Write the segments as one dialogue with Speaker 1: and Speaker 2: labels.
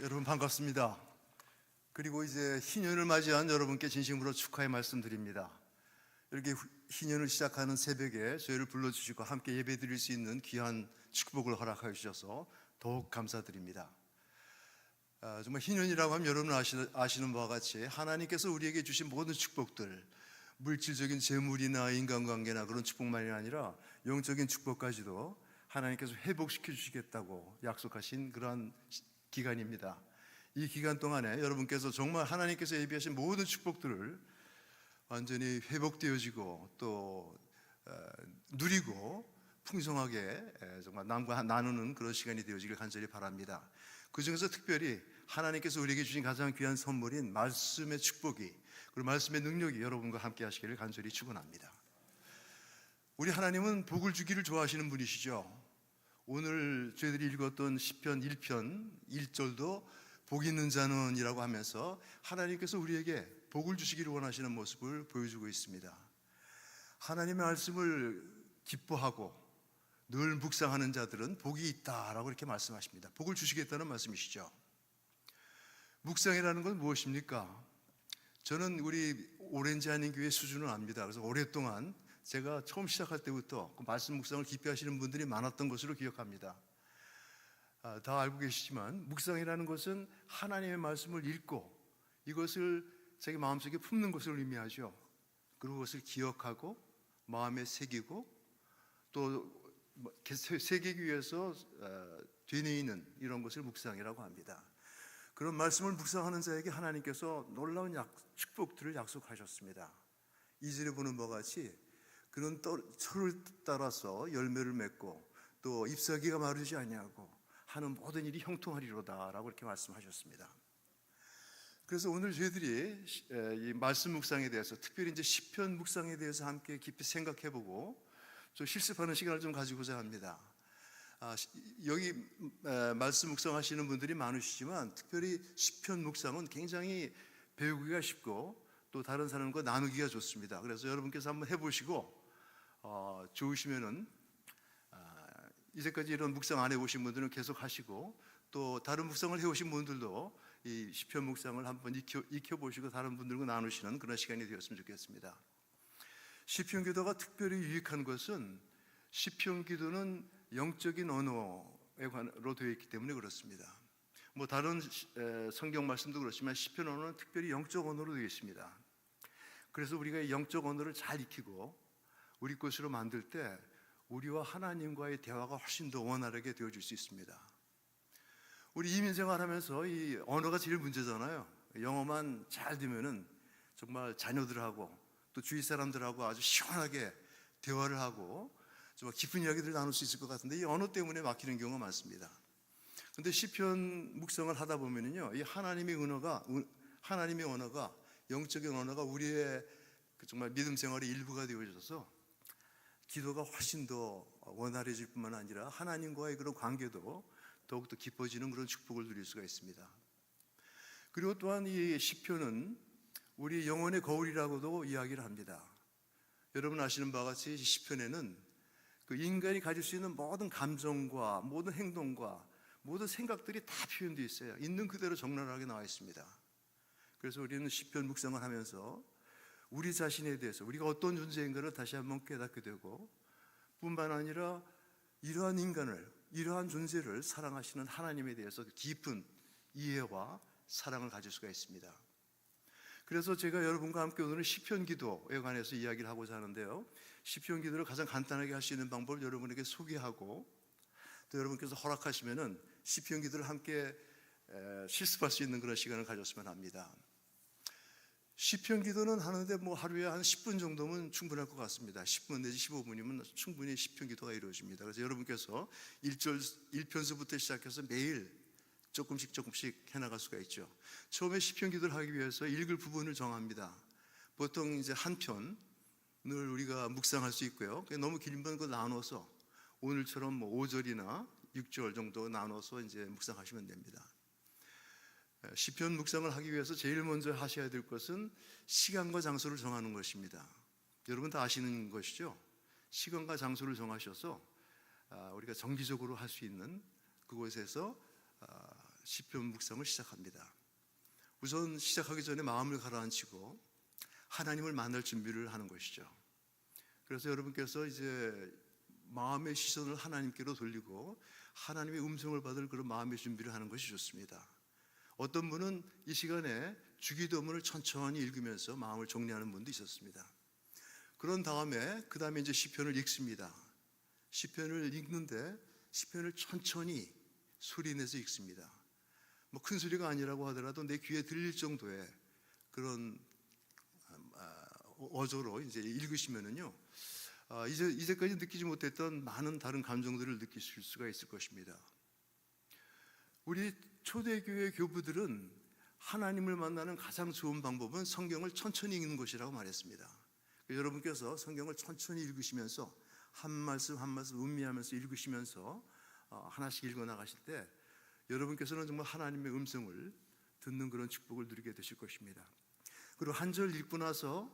Speaker 1: 여러분 반갑습니다. 그리고 이제 희년을 맞이한 여러분께 진심으로 축하의 말씀드립니다. 이렇게 희년을 시작하는 새벽에 저희를 불러주시고 함께 예배드릴 수 있는 귀한 축복을 허락하여 주셔서 더욱 감사드립니다. 정말 희년이라고 하면 여러분 아시는 바와 같이 하나님께서 우리에게 주신 모든 축복들, 물질적인 재물이나 인간관계나 그런 축복만이 아니라 영적인 축복까지도 하나님께서 회복시켜 주시겠다고 약속하신 그러한 기간입니다. 이 기간 동안에 여러분께서 정말 하나님께서 예비하신 모든 축복들을 완전히 회복되어지고 또 누리고 풍성하게 정말 남과 나누는 그런 시간이 되어지길 간절히 바랍니다. 그 중에서 특별히 하나님께서 우리에게 주신 가장 귀한 선물인 말씀의 축복이, 그리고 말씀의 능력이 여러분과 함께 하시기를 간절히 축원합니다. 우리 하나님은 복을 주기를 좋아하시는 분이시죠. 오늘 저희들이 읽었던 시편 1편 1절도 복 있는 자는 이라고 하면서 하나님께서 우리에게 복을 주시기를 원하시는 모습을 보여주고 있습니다. 하나님의 말씀을 기뻐하고 늘 묵상하는 자들은 복이 있다라고 이렇게 말씀하십니다. 복을 주시겠다는 말씀이시죠. 묵상이라는 건 무엇입니까? 저는 우리 오렌지 아닌 교회 수준을 압니다. 그래서 오랫동안 제가 처음 시작할 때부터 그 말씀 묵상을 깊이 하시는 분들이 많았던 것으로 기억합니다. 다 알고 계시지만 묵상이라는 것은 하나님의 말씀을 읽고 이것을 자기 마음속에 품는 것을 의미하죠. 그리고 그것을 기억하고 마음에 새기고 또 새기기 위해서 되뇌이는 이런 것을 묵상이라고 합니다. 그런 말씀을 묵상하는 자에게 하나님께서 놀라운 축복들을 약속하셨습니다. 2절에 보는 바와 같이 그는 철을 따라서 열매를 맺고 또 잎사귀가 마르지 아니하고 하는 모든 일이 형통하리로다 라고 이렇게 말씀하셨습니다. 그래서 오늘 저희들이 이 말씀 묵상에 대해서, 특별히 이제 시편 묵상에 대해서 함께 깊이 생각해보고 좀 실습하는 시간을 좀 가지고자 합니다. 여기 말씀 묵상하시는 분들이 많으시지만 특별히 시편 묵상은 굉장히 배우기가 쉽고 또 다른 사람과 나누기가 좋습니다. 그래서 여러분께서 한번 해보시고 좋으시면은 이제까지 이런 묵상 안 해보신 분들은 계속 하시고 또 다른 묵상을 해오신 분들도 이 시편 묵상을 한번 익혀보시고 다른 분들과 나누시는 그런 시간이 되었으면 좋겠습니다. 시편 기도가 특별히 유익한 것은 시편 기도는 영적인 언어로 되어 있기 때문에 그렇습니다. 뭐 다른 성경 말씀도 그렇지만 시편 언어는 특별히 영적 언어로 되어 있습니다. 그래서 우리가 영적 언어를 잘 익히고 우리 것으로 만들 때 우리와 하나님과의 대화가 훨씬 더 원활하게 되어질 수 있습니다. 우리 이민생활하면서 이 언어가 제일 문제잖아요. 영어만 잘 되면은 정말 자녀들하고 또 주위 사람들하고 아주 시원하게 대화를 하고 정말 깊은 이야기들을 나눌 수 있을 것 같은데 이 언어 때문에 막히는 경우가 많습니다. 근데 시편 묵상을 하다 보면은요, 이 하나님의 언어가, 영적인 언어가 우리의 정말 믿음 생활의 일부가 되어져서 기도가 훨씬 더 원활해질 뿐만 아니라 하나님과의 그런 관계도 더욱더 깊어지는 그런 축복을 누릴 수가 있습니다. 그리고 또한 이 시편은 우리 영혼의 거울이라고도 이야기를 합니다. 여러분 아시는 바와 같이 시편에는 그 인간이 가질 수 있는 모든 감정과 모든 행동과 모든 생각들이 다 표현되어 있어요. 있는 그대로 적나라하게 나와 있습니다. 그래서 우리는 시편 묵상을 하면서 우리 자신에 대해서 우리가 어떤 존재인가를 다시 한번 깨닫게 되고 뿐만 아니라 이러한 인간을, 이러한 존재를 사랑하시는 하나님에 대해서 깊은 이해와 사랑을 가질 수가 있습니다. 그래서 제가 여러분과 함께 오늘은 시편 기도에 관해서 이야기를 하고자 하는데요, 시편 기도를 가장 간단하게 할 수 있는 방법을 여러분에게 소개하고 또 여러분께서 허락하시면은 시편 기도를 함께 실습할 수 있는 그런 시간을 가졌으면 합니다. 시편 기도는 하는데 뭐 하루에 한 10분 정도면 충분할 것 같습니다. 10분 내지 15분이면 충분히 시편 기도가 이루어집니다. 그래서 여러분께서 1편서부터 시작해서 매일 조금씩 해나갈 수가 있죠. 처음에 시편 기도를 하기 위해서 읽을 부분을 정합니다. 보통 이제 한 편을 우리가 묵상할 수 있고요. 너무 긴 건 나눠서 오늘처럼 뭐 5절이나 6절 정도 나눠서 이제 묵상하시면 됩니다. 시편 묵상을 하기 위해서 제일 먼저 하셔야 될 것은 시간과 장소를 정하는 것입니다. 여러분 다 아시는 것이죠. 시간과 장소를 정하셔서 우리가 정기적으로 할 수 있는 그곳에서 시편 묵상을 시작합니다. 우선 시작하기 전에 마음을 가라앉히고 하나님을 만날 준비를 하는 것이죠. 그래서 여러분께서 이제 마음의 시선을 하나님께로 돌리고 하나님의 음성을 받을 그런 마음의 준비를 하는 것이 좋습니다. 어떤 분은 이 시간에 주기도문을 천천히 읽으면서 마음을 정리하는 분도 있었습니다. 그런 다음에 그 다음에 이제 시편을 읽습니다. 시편을 읽는데 시편을 천천히 소리 내서 읽습니다. 뭐 큰 소리가 아니라고 하더라도 내 귀에 들릴 정도의 그런 어조로 이제 읽으시면은요, 이제까지 느끼지 못했던 많은 다른 감정들을 느끼실 수가 있을 것입니다. 우리 초대교회 교부들은 하나님을 만나는 가장 좋은 방법은 성경을 천천히 읽는 것이라고 말했습니다. 여러분께서 성경을 천천히 읽으시면서 한 말씀 한 말씀 음미하면서 읽으시면서 하나씩 읽어 나가실 때 여러분께서는 정말 하나님의 음성을 듣는 그런 축복을 누리게 되실 것입니다. 그리고 한 절 읽고 나서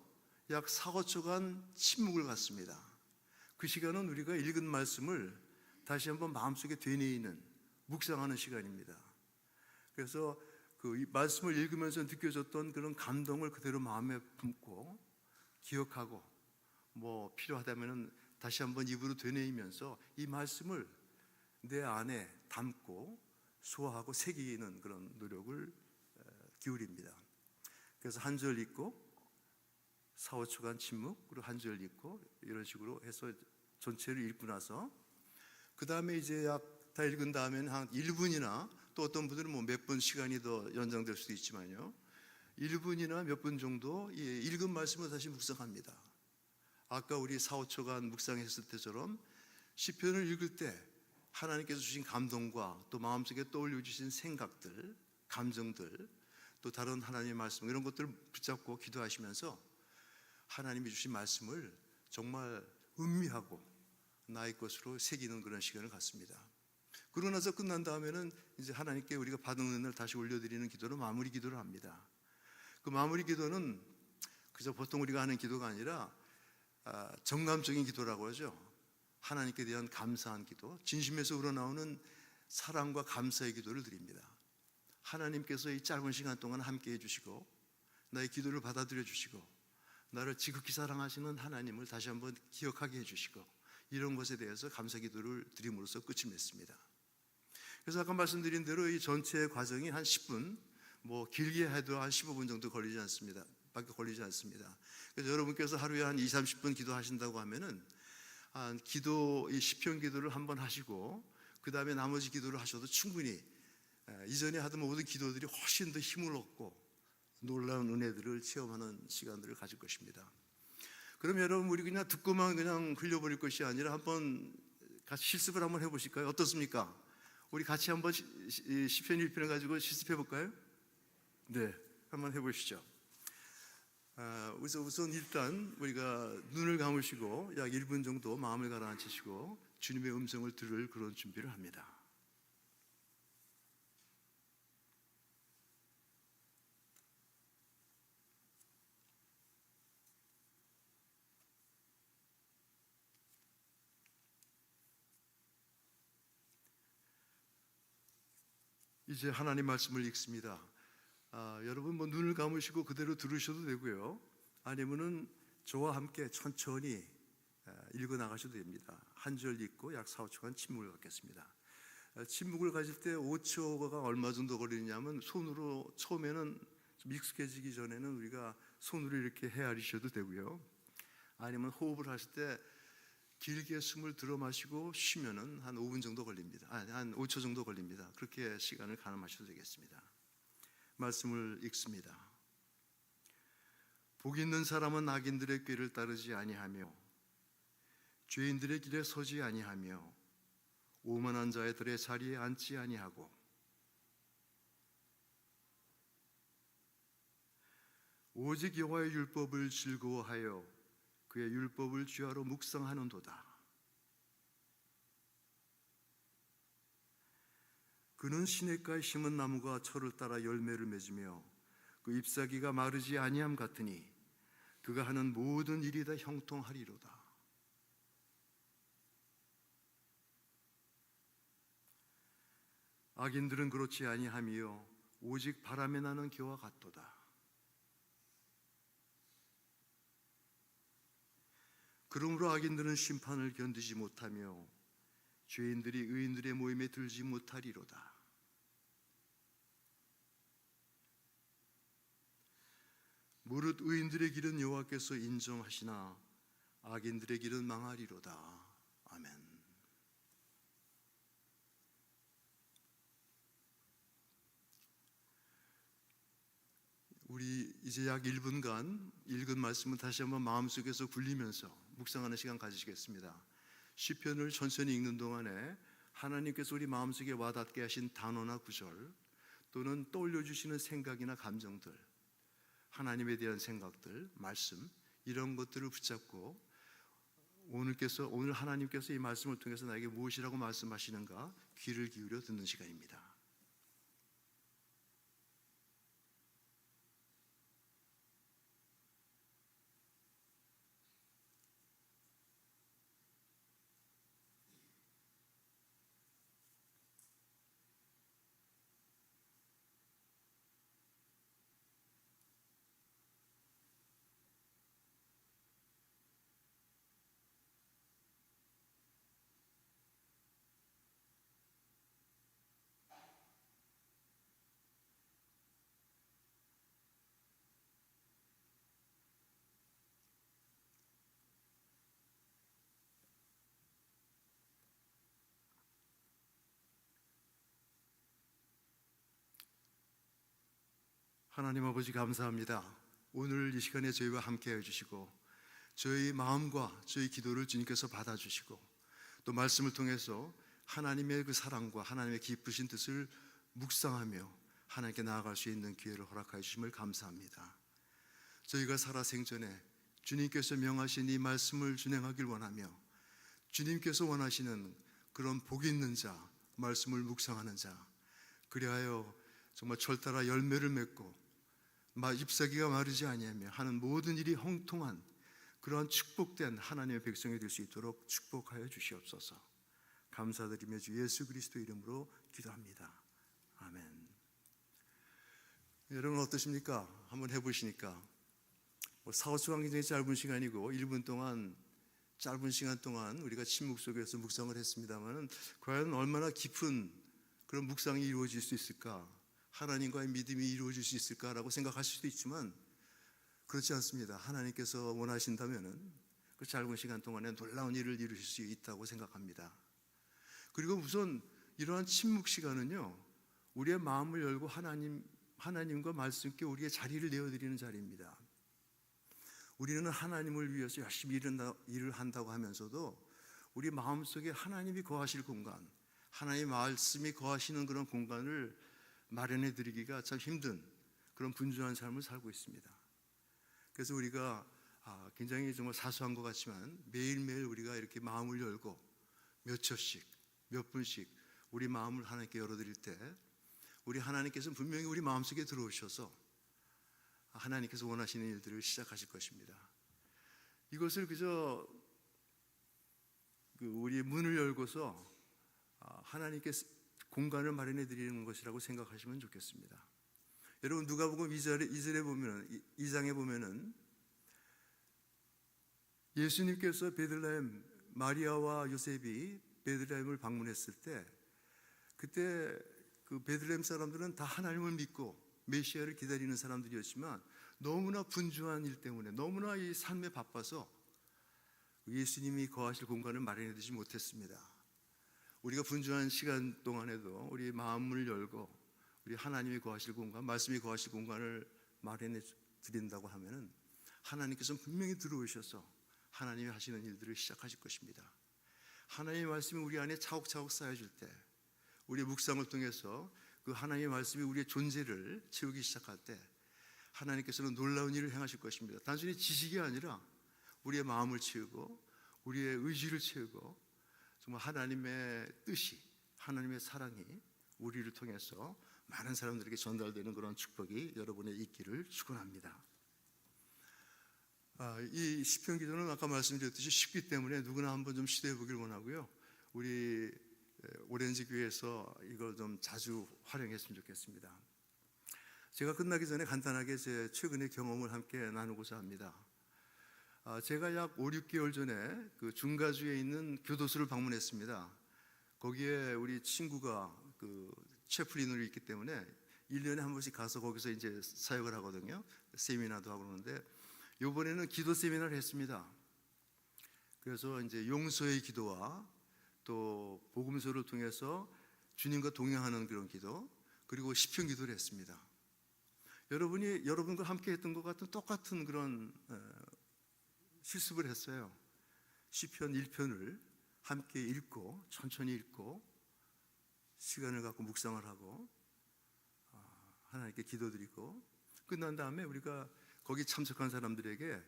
Speaker 1: 약 4, 5초간 침묵을 갖습니다. 그 시간은 우리가 읽은 말씀을 다시 한번 마음속에 되뇌이는 묵상하는 시간입니다. 그래서 그 말씀을 읽으면서 느껴졌던 그런 감동을 그대로 마음에 품고 기억하고 뭐 필요하다면 다시 한번 입으로 되뇌이면서 이 말씀을 내 안에 담고 소화하고 새기는 그런 노력을 기울입니다. 그래서 한 절 읽고 4, 5초간 침묵, 그리고 한 절 읽고 이런 식으로 해서 전체를 읽고 나서 그 다음에 이제 약 다 읽은 다음에는 한 1분이나 또 어떤 분들은 뭐 몇 분 시간이 더 연장될 수도 있지만요, 1분이나 몇 분 정도 읽은 말씀을 다시 묵상합니다. 아까 우리 4, 5초간 묵상했을 때처럼 시편을 읽을 때 하나님께서 주신 감동과 또 마음속에 떠올려 주신 생각들, 감정들, 또 다른 하나님의 말씀 이런 것들을 붙잡고 기도하시면서 하나님이 주신 말씀을 정말 음미하고 나의 것으로 새기는 그런 시간을 갖습니다. 그러고 나서 끝난 다음에는 이제 하나님께 우리가 받은 은혜를 다시 올려드리는 기도로 마무리 기도를 합니다. 그 마무리 기도는 그저 보통 우리가 하는 기도가 아니라 정감적인 기도라고 하죠. 하나님께 대한 감사한 기도, 진심에서 우러나오는 사랑과 감사의 기도를 드립니다. 하나님께서 이 짧은 시간 동안 함께 해주시고 나의 기도를 받아들여 주시고 나를 지극히 사랑하시는 하나님을 다시 한번 기억하게 해주시고 이런 것에 대해서 감사 기도를 드림으로써 끝을 맺습니다. 그래서 아까 말씀드린 대로 이 전체 과정이 한 10분, 뭐 길게 해도 한 15분 정도 걸리지 않습니다. 밖에 걸리지 않습니다. 그래서 여러분께서 하루에 한 2, 30분 기도하신다고 하면은 이 시편 기도를 한번 하시고 그 다음에 나머지 기도를 하셔도 충분히 이전에 하던 모든 기도들이 훨씬 더 힘을 얻고 놀라운 은혜들을 체험하는 시간들을 가질 것입니다. 그럼 여러분 우리 그냥 듣고만 그냥 흘려버릴 것이 아니라 한번 같이 실습을 한번 해보실까요? 어떻습니까? 우리 같이 한번 시편 1편을 가지고 실습해 볼까요? 네, 한번 해보시죠. 우선 일단 우리가 눈을 감으시고 약 1분 정도 마음을 가라앉히시고 주님의 음성을 들을 그런 준비를 합니다. 이제 하나님 말씀을 읽습니다. 여러분 뭐 눈을 감으시고 그대로 들으셔도 되고요, 아니면은 저와 함께 천천히 읽어 나가셔도 됩니다. 한 절 읽고 약 4, 5초간 침묵을 갖겠습니다. 침묵을 가질 때 5초가 얼마 정도 걸리냐면 손으로 처음에는 좀 익숙해지기 전에는 우리가 손으로 이렇게 헤아리셔도 되고요, 아니면 호흡을 하실 때 길게 숨을 들어 마시고 쉬면은 한 5분 정도 걸립니다. 한 5초 정도 걸립니다. 그렇게 시간을 가늠하셔도 되겠습니다. 말씀을 읽습니다. 복 있는 사람은 악인들의 꾀를 따르지 아니하며 죄인들의 길에 서지 아니하며 오만한 자들의 자리에 앉지 아니하고 오직 여호와의 율법을 즐거워하여 그의 율법을 주야로 묵상하는도다. 그는 시냇가에 심은 나무가 철을 따라 열매를 맺으며 그 잎사귀가 마르지 아니함 같으니 그가 하는 모든 일이 다 형통하리로다. 악인들은 그렇지 아니하며 오직 바람에 나는 겨와 같도다. 그러므로 악인들은 심판을 견디지 못하며 죄인들이 의인들의 모임에 들지 못하리로다. 무릇 의인들의 길은 여호와께서 인정하시나 악인들의 길은 망하리로다. 아멘. 우리 이제 약 1분간 읽은 말씀을 다시 한번 마음속에서 굴리면서 묵상하는 시간 가지시겠습니다. 시편을 천천히 읽는 동안에 하나님께서 우리 마음속에 와닿게 하신 단어나 구절, 또는 떠올려 주시는 생각이나 감정들, 하나님에 대한 생각들, 말씀, 이런 것들을 붙잡고 오늘 하나님께서 이 말씀을 통해서 나에게 무엇이라고 말씀하시는가 귀를 기울여 듣는 시간입니다. 하나님 아버지 감사합니다. 오늘 이 시간에 저희와 함께 해주시고 저희 마음과 저희 기도를 주님께서 받아주시고 또 말씀을 통해서 하나님의 그 사랑과 하나님의 기쁘신 뜻을 묵상하며 하나님께 나아갈 수 있는 기회를 허락하여 주심을 감사합니다. 저희가 살아 생전에 주님께서 명하신 이 말씀을 준행하길 원하며 주님께서 원하시는 그런 복 있는 자, 말씀을 묵상하는 자, 그리하여 정말 철따라 열매를 맺고 잎사귀가 마르지 아니하며 하는 모든 일이 형통한 그러한 축복된 하나님의 백성이 될 수 있도록 축복하여 주시옵소서. 감사드리며 주 예수 그리스도 이름으로 기도합니다. 아멘. 여러분 어떠십니까? 한번 해보시니까 4~5초간 굉장히 짧은 시간이고 1분 동안 짧은 시간 동안 우리가 침묵 속에서 묵상을 했습니다만 과연 얼마나 깊은 그런 묵상이 이루어질 수 있을까? 하나님과의 믿음이 이루어질 수 있을까라고 생각하실 수도 있지만 그렇지 않습니다. 하나님께서 원하신다면 그 짧은 시간 동안에 놀라운 일을 이루실 수 있다고 생각합니다. 그리고 우선 이러한 침묵 시간은요, 우리의 마음을 열고 하나님과 말씀께 우리의 자리를 내어드리는 자리입니다. 우리는 하나님을 위해서 열심히 일을 한다고 하면서도 우리 마음속에 하나님이 거하실 공간, 하나님의 말씀이 거하시는 그런 공간을 마련해 드리기가 참 힘든 그런 분주한 삶을 살고 있습니다. 그래서 우리가 굉장히 정말 사소한 것 같지만 매일매일 우리가 이렇게 마음을 열고 몇 초씩, 몇 분씩 우리 마음을 하나님께 열어드릴 때 우리 하나님께서는 분명히 우리 마음속에 들어오셔서 하나님께서 원하시는 일들을 시작하실 것입니다. 이것을 그저 우리의 문을 열고서 하나님께 공간을 마련해 드리는 것이라고 생각하시면 좋겠습니다. 여러분 누가복음 2장에 보면은 예수님께서 베들레헴 마리아와 요셉이 베들레헴을 방문했을 때 그때 그 베들레헴 사람들은 다 하나님을 믿고 메시아를 기다리는 사람들이었지만 너무나 분주한 일 때문에 너무나 이 삶에 바빠서 예수님이 거하실 공간을 마련해 두지 못했습니다. 우리가 분주한 시간 동안에도 우리 마음을 열고 우리 하나님이 거하실 공간, 말씀이 거하실 공간을 마련해 드린다고 하면은 하나님께서는 분명히 들어오셔서 하나님이 하시는 일들을 시작하실 것입니다. 하나님의 말씀이 우리 안에 차곡차곡 쌓여질 때 우리의 묵상을 통해서 그 하나님의 말씀이 우리의 존재를 채우기 시작할 때 하나님께서는 놀라운 일을 행하실 것입니다. 단순히 지식이 아니라 우리의 마음을 채우고 우리의 의지를 채우고 정말 하나님의 뜻이, 하나님의 사랑이 우리를 통해서 많은 사람들에게 전달되는 그런 축복이 여러분의 있기를 축원합니다. 이 시편 기도는 아까 말씀드렸듯이 쉽기 때문에 누구나 한번 좀 시도해 보길 원하고요. 우리 오렌지 교회에서 이걸 좀 자주 활용했으면 좋겠습니다. 제가 끝나기 전에 간단하게 제 최근의 경험을 함께 나누고자 합니다. 제가 약 5, 6개월 전에 그 중가주에 있는 교도소를 방문했습니다. 거기에 우리 친구가 그 채플린으로 있기 때문에 1년에 한 번씩 가서 거기서 이제 사역을 하거든요. 세미나도 하고 그러는데 이번에는 기도 세미나를 했습니다. 그래서 이제 용서의 기도와 또 복음서를 통해서 주님과 동행하는 그런 기도, 그리고 시편 기도를 했습니다. 여러분이 여러분과 함께 했던 것 같은 똑같은 그런 실습을 했어요. 시편 1편을 함께 읽고 천천히 읽고 시간을 갖고 묵상을 하고 하나님께 기도드리고 끝난 다음에 우리가 거기 참석한 사람들에게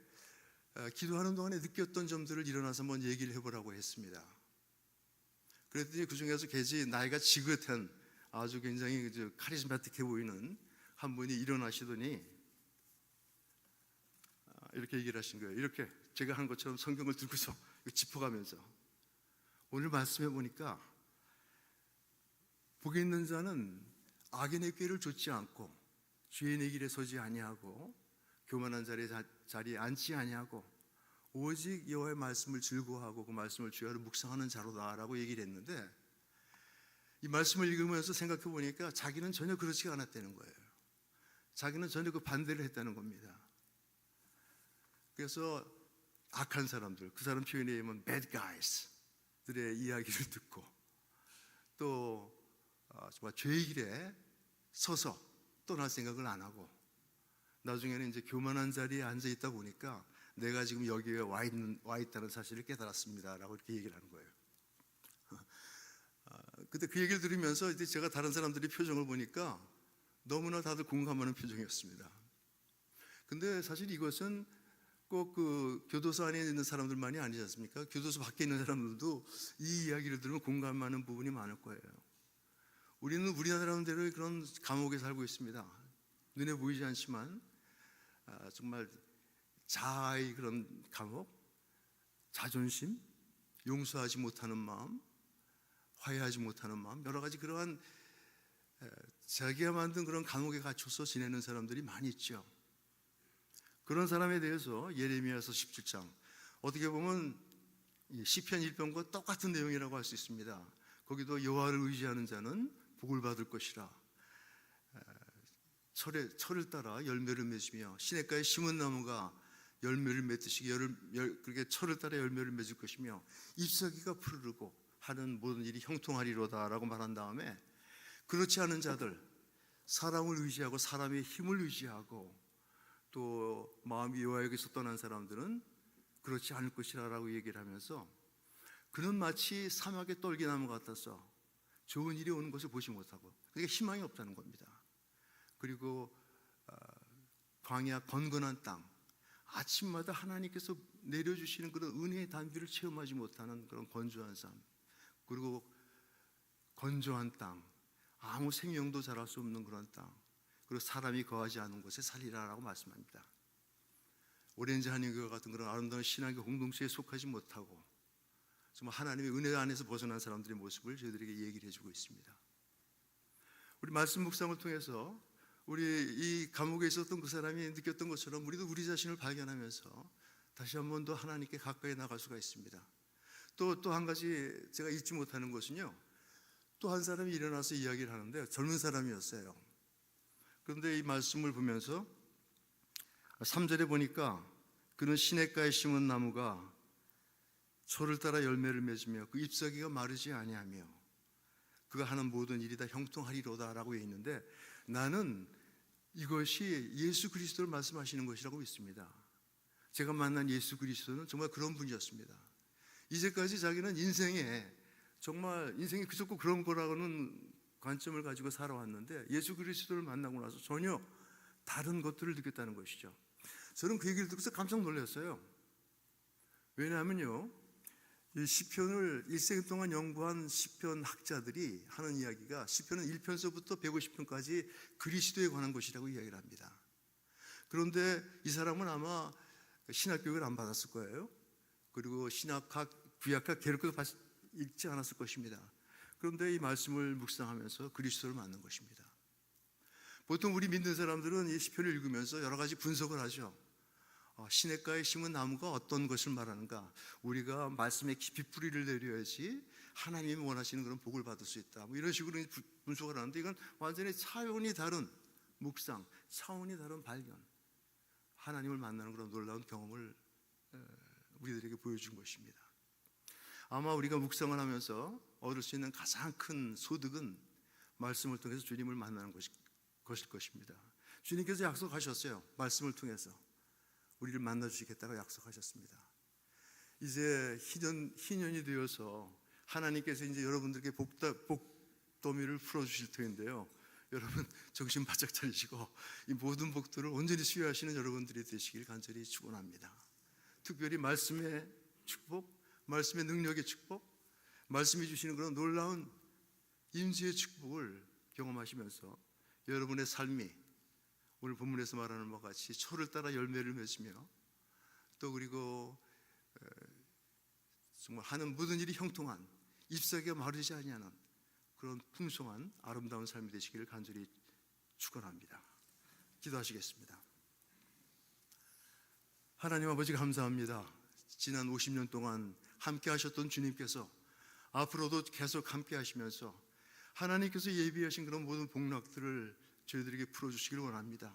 Speaker 1: 기도하는 동안에 느꼈던 점들을 일어나서 한번 얘기를 해보라고 했습니다. 그랬더니 그 중에서 계지 나이가 지긋한 아주 굉장히 카리스마틱해 보이는 한 분이 일어나시더니 이렇게 얘기를 하신 거예요. 이렇게 제가 한 것처럼 성경을 들고서 짚어가면서 오늘 말씀해 보니까 복이 있는 자는 악인의 꾀를 좇지 않고 죄인의 길에 서지 아니하고 교만한 자리에 앉지 아니하고 오직 여호와의 말씀을 즐거워하고 그 말씀을 주야로 묵상하는 자로다라고 얘기를 했는데, 이 말씀을 읽으면서 생각해 보니까 자기는 전혀 그렇지 않았다는 거예요. 자기는 전혀 그 반대를 했다는 겁니다. 그래서 악한 사람들, 그 사람 표현에 의하면 bad guys들의 이야기를 듣고 또 정말 죄의 길에 서서 떠날 생각을 안 하고 나중에는 이제 교만한 자리에 앉아 있다 보니까 내가 지금 여기에 와 있다는 사실을 깨달았습니다라고 이렇게 얘기를 하는 거예요. 그때 그 얘기를 들으면서 이제 제가 다른 사람들의 표정을 보니까 너무나 다들 공감하는 표정이었습니다. 근데 사실 이것은 꼭 그 교도소 안에 있는 사람들만이 아니지 않습니까? 교도소 밖에 있는 사람들도 이 이야기를 들으면 공감하는 부분이 많을 거예요. 우리는 우리나라 사람들의 그런 감옥에 살고 있습니다. 눈에 보이지 않지만 정말 자아의 그런 감옥, 자존심, 용서하지 못하는 마음, 화해하지 못하는 마음, 여러 가지 그러한 자기가 만든 그런 감옥에 갇혀서 지내는 사람들이 많이 있죠. 그런 사람에 대해서 예레미야서 17장, 어떻게 보면 시편 1편과 똑같은 내용이라고 할 수 있습니다. 거기도 여호와를 의지하는 자는 복을 받을 것이라, 철을 따라 열매를 맺으며 시냇가에 심은 나무가 열매를 맺듯이 그렇게 철을 따라 열매를 맺을 것이며 잎사귀가 푸르르고 하는 모든 일이 형통하리로다 라고 말한 다음에, 그렇지 않은 자들, 사람을 의지하고 사람의 힘을 의지하고 또 마음이 여호와에게서 떠난 사람들은 그렇지 않을 것이라 라고 얘기를 하면서, 그는 마치 사막의 떨기나무 같아서 좋은 일이 오는 것을 보지 못하고, 그러니까 희망이 없다는 겁니다. 그리고 광야 건건한 땅, 아침마다 하나님께서 내려주시는 그런 은혜의 단비를 체험하지 못하는 그런 건조한 삶, 그리고 건조한 땅, 아무 생명도 자랄 수 없는 그런 땅, 그리고 사람이 거하지 않은 곳에 살리라라고 말씀합니다. 오렌지 한인교회 같은 그런 아름다운 신학의 공동체에 속하지 못하고 정말 하나님의 은혜 안에서 벗어난 사람들의 모습을 저희들에게 얘기를 해주고 있습니다. 우리 말씀 묵상을 통해서 우리 이 감옥에 있었던 그 사람이 느꼈던 것처럼 우리도 우리 자신을 발견하면서 다시 한 번 더 하나님께 가까이 나갈 수가 있습니다. 또 한 가지 제가 잊지 못하는 것은요, 또 한 사람이 일어나서 이야기를 하는데 젊은 사람이었어요. 그런데 이 말씀을 보면서 3절에 보니까 그는 시냇가에 심은 나무가 철을 따라 열매를 맺으며 그 잎사귀가 마르지 아니하며 그가 하는 모든 일이 다 형통하리로다 라고 해 있는데, 나는 이것이 예수 그리스도를 말씀하시는 것이라고 믿습니다. 제가 만난 예수 그리스도는 정말 그런 분이었습니다. 이제까지 자기는 정말 인생이 그저고 그런 거라고는 관점을 가지고 살아왔는데 예수 그리스도를 만나고 나서 전혀 다른 것들을 느꼈다는 것이죠. 저는 그 얘기를 듣고서 깜짝 놀랐어요. 왜냐하면요, 이 시편을 일생 동안 연구한 시편 학자들이 하는 이야기가 시편은 1편서부터 150편까지 그리스도에 관한 것이라고 이야기를 합니다. 그런데 이 사람은 아마 신학교육을 안 받았을 거예요. 그리고 신학학, 구약학, 개혁학도 읽지 않았을 것입니다. 그런데 이 말씀을 묵상하면서 그리스도를 만난 것입니다. 보통 우리 믿는 사람들은 이 시편을 읽으면서 여러 가지 분석을 하죠. 시냇가에 심은 나무가 어떤 것을 말하는가? 우리가 말씀에 깊이 뿌리를 내려야지 하나님이 원하시는 그런 복을 받을 수 있다. 뭐 이런 식으로 분석을 하는데, 이건 완전히 차원이 다른 묵상, 차원이 다른 발견, 하나님을 만나는 그런 놀라운 경험을 우리들에게 보여준 것입니다. 아마 우리가 묵상을 하면서 얻을 수 있는 가장 큰 소득은 말씀을 통해서 주님을 만나는 것일 것입니다. 주님께서 약속하셨어요. 말씀을 통해서 우리를 만나주시겠다고 약속하셨습니다. 이제 희년이 되어서 하나님께서 이제 여러분들께 복더미를 풀어주실 터인데요. 여러분 정신 바짝 차리시고 이 모든 복들을 온전히 수여하시는 여러분들이 되시길 간절히 축원합니다. 특별히 말씀의 축복, 말씀의 능력의 축복, 말씀이 주시는 그런 놀라운 임재의 축복을 경험하시면서 여러분의 삶이 오늘 본문에서 말하는 바와 같이 초를 따라 열매를 맺으며, 또 그리고 정말 하는 모든 일이 형통한, 잎사귀가 마르지 아니하는 그런 풍성한 아름다운 삶이 되시기를 간절히 축원합니다. 기도하시겠습니다. 하나님 아버지, 감사합니다. 지난 50년 동안 함께 하셨던 주님께서 앞으로도 계속 함께 하시면서 하나님께서 예비하신 그런 모든 복락들을 저희들에게 풀어주시길 원합니다.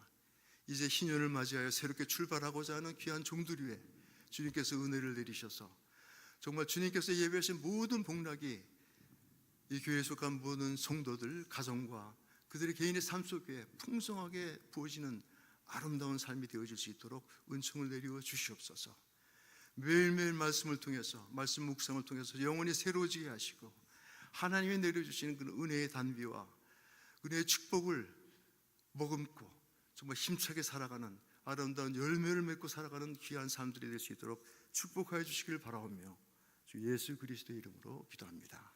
Speaker 1: 이제 희년을 맞이하여 새롭게 출발하고자 하는 귀한 종들 위에 주님께서 은혜를 내리셔서 정말 주님께서 예비하신 모든 복락이 이 교회에 속한 모든 성도들, 가정과 그들의 개인의 삶 속에 풍성하게 부어지는 아름다운 삶이 되어질 수 있도록 은총을 내리워 주시옵소서. 매일매일 말씀을 통해서, 말씀 묵상을 통해서 영혼이 새로워지게 하시고 하나님이 내려주시는 그 은혜의 단비와 은혜의 축복을 머금고 정말 힘차게 살아가는 아름다운 열매를 맺고 살아가는 귀한 삶들이 될 수 있도록 축복하여 주시길 바라오며 주 예수 그리스도의 이름으로 기도합니다.